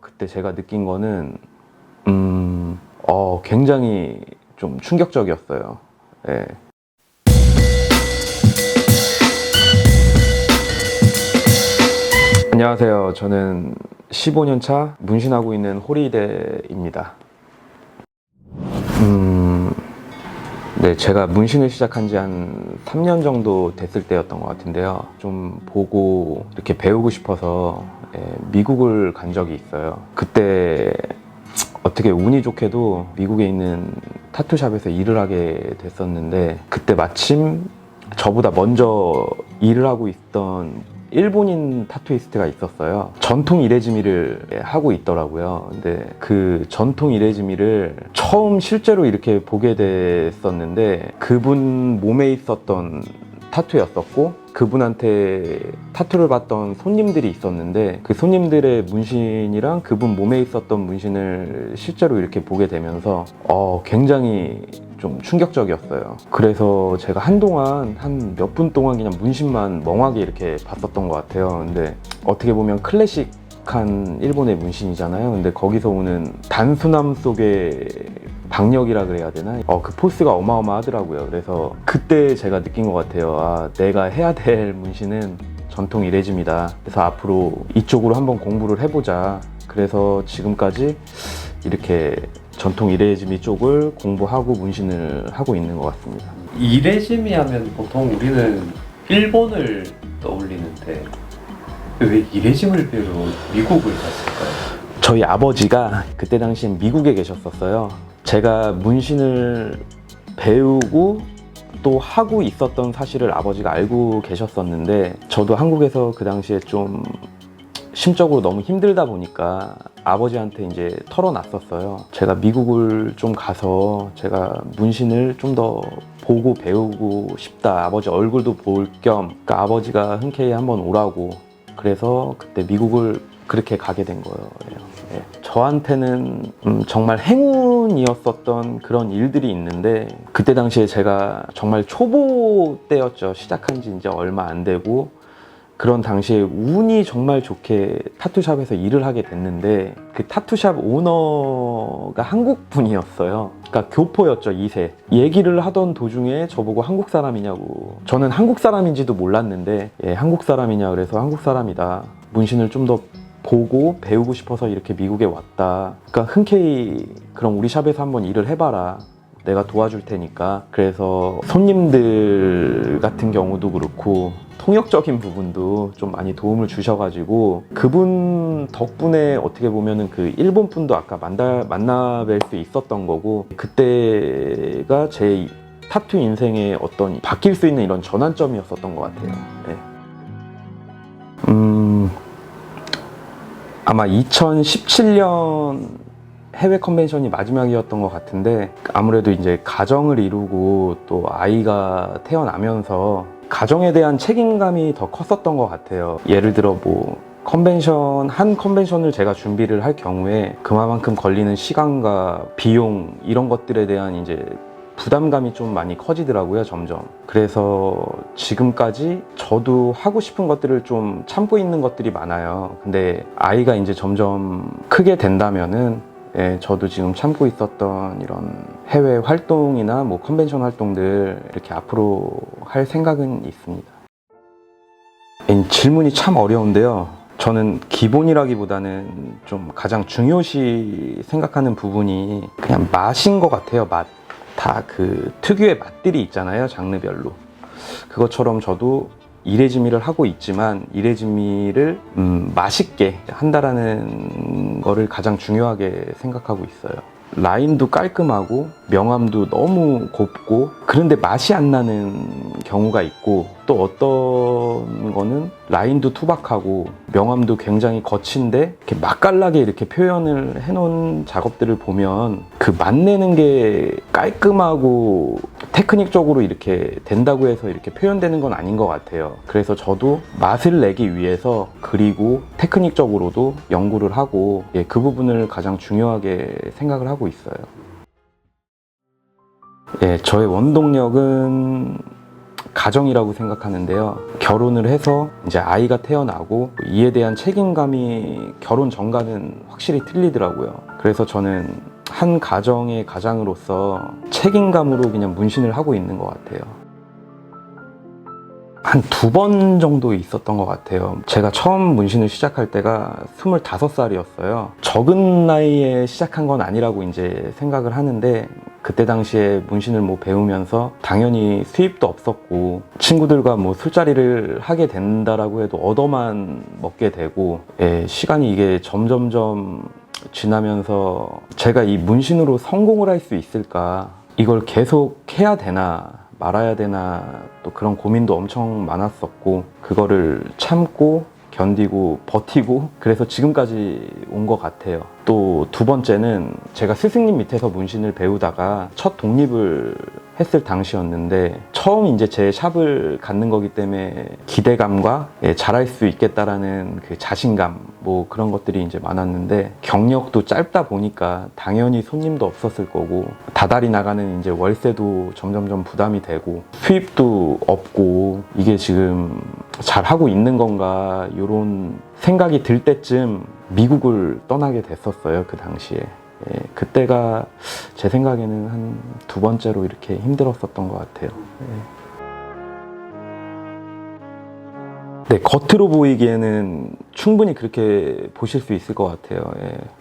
그때 제가 느낀 거는 굉장히 좀 충격적이었어요. 예. 안녕하세요. 저는 15년 차 문신하고 있는 호리대입니다. 네, 제가 문신을 시작한 지 한 3년 정도 됐을 때였던 것 같은데요. 좀 보고 이렇게 배우고 싶어서 미국을 간 적이 있어요. 그때 어떻게 운이 좋게도 미국에 있는 타투샵에서 일을 하게 됐었는데, 그때 마침 저보다 먼저 일을 하고 있던 일본인 타투이스트가 있었어요. 전통 이레즈미를 하고 있더라고요. 근데 그 전통 이레즈미를 처음 실제로 이렇게 보게 됐었는데, 그분 몸에 있었던 타투였었고, 그분한테 타투를 받던 손님들이 있었는데, 그 손님들의 문신이랑 그분 몸에 있었던 문신을 실제로 이렇게 보게 되면서 굉장히 좀 충격적이었어요. 그래서 제가 한동안 한 몇 분 동안 그냥 문신만 멍하게 이렇게 봤었던 것 같아요. 근데 어떻게 보면 클래식한 일본의 문신이잖아요. 근데 거기서 오는 단순함 속에 박력이라 그래야 되나? 그 포스가 어마어마하더라고요. 그래서 그때 제가 느낀 것 같아요. 아, 내가 해야 될 문신은 전통 이레즈미다. 그래서 앞으로 이쪽으로 한번 공부를 해보자. 그래서 지금까지 이렇게 전통 이레즈미 쪽을 공부하고 문신을 하고 있는 것 같습니다. 이레즈미 하면 보통 우리는 일본을 떠올리는데 왜 이레즈미를 배우러 미국을 갔을까요? 저희 아버지가 그때 당시엔 미국에 계셨었어요. 제가 문신을 배우고 또 하고 있었던 사실을 아버지가 알고 계셨었는데, 저도 한국에서 그 당시에 좀 심적으로 너무 힘들다 보니까 아버지한테 이제 털어놨었어요. 제가 미국을 좀 가서 제가 문신을 좀 더 보고 배우고 싶다. 아버지 얼굴도 볼 겸, 그러니까 아버지가 흔쾌히 한번 오라고. 그래서 그때 미국을 그렇게 가게 된 거예요. 예. 저한테는 정말 행운이었었던 그런 일들이 있는데, 그때 당시에 제가 정말 초보 때였죠. 시작한 지 이제 얼마 안 되고, 그런 당시에 운이 정말 좋게 타투샵에서 일을 하게 됐는데, 그 타투샵 오너가 한국 분이었어요. 그러니까 교포였죠, 2세. 얘기를 하던 도중에 저보고 한국 사람이냐고. 저는 한국 사람인지도 몰랐는데, 한국 사람이냐 그래서 한국 사람이다. 문신을 좀 더 보고 배우고 싶어서 이렇게 미국에 왔다. 그러니까 흔쾌히 그럼 우리 샵에서 한번 일을 해봐라. 내가 도와줄 테니까. 그래서 손님들 같은 경우도 그렇고 통역적인 부분도 좀 많이 도움을 주셔가지고, 그분 덕분에 어떻게 보면은 그 일본 분도 아까 만나뵐 수 있었던 거고, 그때가 제 타투 인생의 어떤 바뀔 수 있는 이런 전환점이었었던 것 같아요. 네. 아마 2017년 해외 컨벤션이 마지막이었던 것 같은데, 아무래도 이제 가정을 이루고 또 아이가 태어나면서 가정에 대한 책임감이 더 컸었던 것 같아요. 예를 들어 한 컨벤션을 제가 준비를 할 경우에 그만큼 걸리는 시간과 비용, 이런 것들에 대한 이제 부담감이 좀 많이 커지더라고요, 점점. 그래서 지금까지 저도 하고 싶은 것들을 좀 참고 있는 것들이 많아요. 근데 아이가 이제 점점 크게 된다면은, 저도 지금 참고 있었던 이런 해외 활동이나 컨벤션 활동들 이렇게 앞으로 할 생각은 있습니다. 질문이 참 어려운데요. 저는 기본이라기보다는 좀 가장 중요시 생각하는 부분이 그냥 맛인 것 같아요. 맛. 다 그 특유의 맛들이 있잖아요, 장르별로. 그것처럼 저도 이레즈미를 하고 있지만 이레즈미를 맛있게 한다라는 거를 가장 중요하게 생각하고 있어요. 라인도 깔끔하고 명암도 너무 곱고, 그런데 맛이 안 나는 경우가 있고, 또 어떤 거는 라인도 투박하고 명암도 굉장히 거친데 이렇게 맛깔나게 이렇게 표현을 해놓은 작업들을 보면 그 맛내는 게 깔끔하고 테크닉적으로 이렇게 된다고 해서 이렇게 표현되는 건 아닌 것 같아요. 그래서 저도 맛을 내기 위해서 그리고 테크닉적으로도 연구를 하고, 그 부분을 가장 중요하게 생각을 하고 있어요. 저의 원동력은 가정이라고 생각하는데요. 결혼을 해서 이제 아이가 태어나고 이에 대한 책임감이 결혼 전과는 확실히 틀리더라고요. 그래서 저는 한 가정의 가장으로서 책임감으로 그냥 문신을 하고 있는 것 같아요. 한 2번 정도 있었던 것 같아요. 제가 처음 문신을 시작할 때가 25살이었어요. 적은 나이에 시작한 건 아니라고 이제 생각을 하는데, 그때 당시에 문신을 뭐 배우면서 당연히 수입도 없었고 친구들과 뭐 술자리를 하게 된다라고 해도 얻어만 먹게 되고, 시간이 이게 점점점 지나면서 제가 이 문신으로 성공을 할 수 있을까, 이걸 계속 해야 되나 말아야 되나, 또 그런 고민도 엄청 많았었고, 그거를 참고 견디고 버티고 그래서 지금까지 온 것 같아요. 또 2번째는 제가 스승님 밑에서 문신을 배우다가 첫 독립을 했을 당시였는데, 처음 이제 제 샵을 갖는 거기 때문에 기대감과 잘할 수 있겠다라는 그 자신감, 뭐 그런 것들이 이제 많았는데, 경력도 짧다 보니까 당연히 손님도 없었을 거고, 다달이 나가는 이제 월세도 점점점 부담이 되고, 수입도 없고, 이게 지금 잘하고 있는 건가 이런 생각이 들 때쯤 미국을 떠나게 됐었어요. 그 당시에. 그때가 제 생각에는 한 2번째로 이렇게 힘들었었던 것 같아요. 네, 겉으로 보이기에는 충분히 그렇게 보실 수 있을 것 같아요.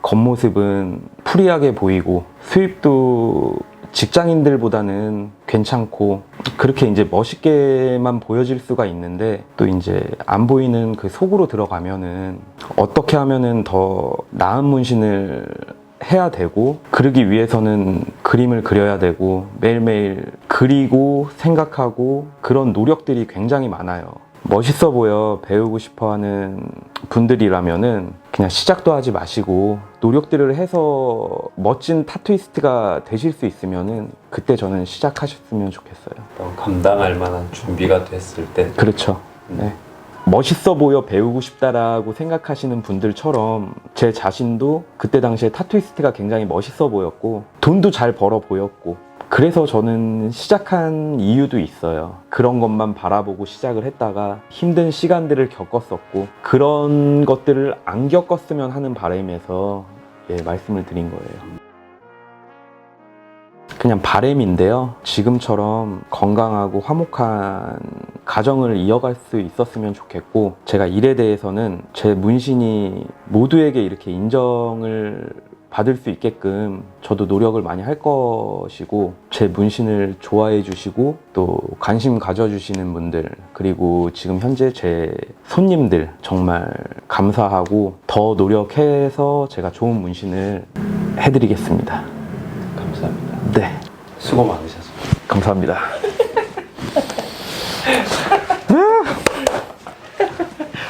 겉모습은 프리하게 보이고 수입도 직장인들보다는 괜찮고 그렇게 이제 멋있게만 보여질 수가 있는데, 또 이제 안 보이는 그 속으로 들어가면은 어떻게 하면은 더 나은 문신을 해야 되고, 그러기 위해서는 그림을 그려야 되고 매일매일 그리고 생각하고, 그런 노력들이 굉장히 많아요. 멋있어 보여 배우고 싶어 하는 분들이라면은 그냥 시작도 하지 마시고 노력들을 해서 멋진 타투이스트가 되실 수 있으면은 그때 저는 시작하셨으면 좋겠어요. 감당할 만한 준비가 됐을 때. 그렇죠. 네. 멋있어 보여 배우고 싶다라고 생각하시는 분들처럼 제 자신도 그때 당시에 타투이스트가 굉장히 멋있어 보였고 돈도 잘 벌어 보였고, 그래서 저는 시작한 이유도 있어요. 그런 것만 바라보고 시작을 했다가 힘든 시간들을 겪었었고, 그런 것들을 안 겪었으면 하는 바람에서 말씀을 드린 거예요. 그냥 바람인데요. 지금처럼 건강하고 화목한 가정을 이어갈 수 있었으면 좋겠고, 제가 일에 대해서는 제 문신이 모두에게 이렇게 인정을 받을 수 있게끔 저도 노력을 많이 할 것이고, 제 문신을 좋아해 주시고 또 관심 가져주시는 분들, 그리고 지금 현재 제 손님들 정말 감사하고 더 노력해서 제가 좋은 문신을 해드리겠습니다. 감사합니다. 네, 수고 많으셨습니다. 감사합니다.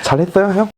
잘했어요, 형?